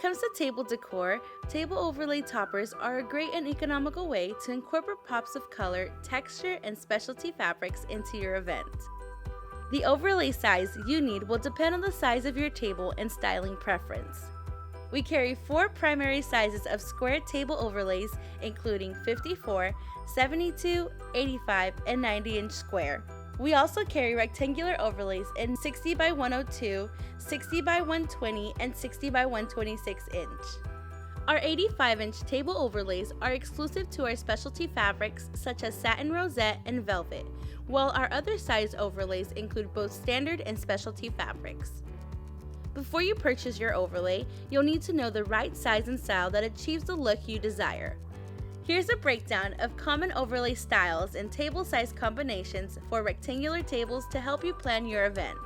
comes to table decor, table overlay toppers are a great and economical way to incorporate pops of color, texture, and specialty fabrics into your event. The overlay size you need will depend on the size of your table and styling preference. We carry 4 primary sizes of square table overlays, including 54, 72, 85, and 90-inch square. We also carry rectangular overlays in 60 by 102, 60 by 120, and 60 by 126 inch. Our 85-inch table overlays are exclusive to our specialty fabrics such as satin rosette and velvet, while our other size overlays include both standard and specialty fabrics. Before you purchase your overlay, you'll need to know the right size and style that achieves the look you desire. Here's a breakdown of common overlay styles and table size combinations for rectangular tables to help you plan your event.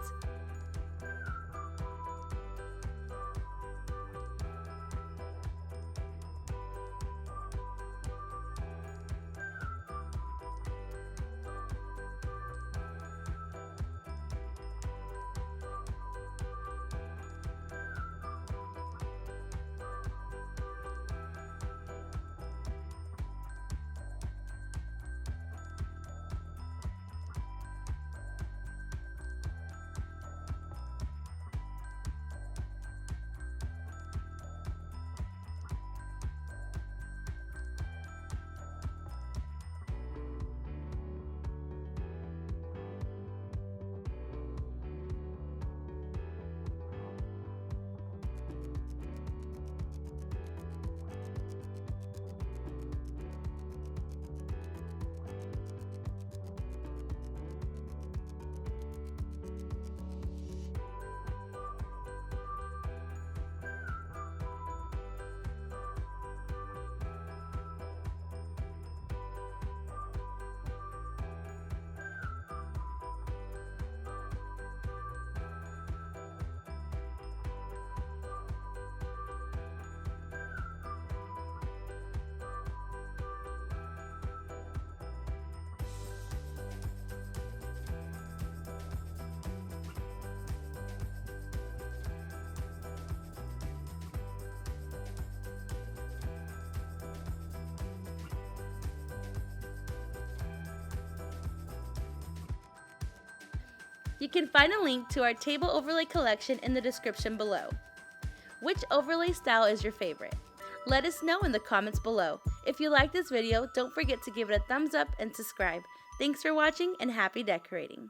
You can find a link to our table overlay collection in the description below. Which overlay style is your favorite? Let us know in the comments below. If you like this video, don't forget to give it a thumbs up and subscribe. Thanks for watching and happy decorating!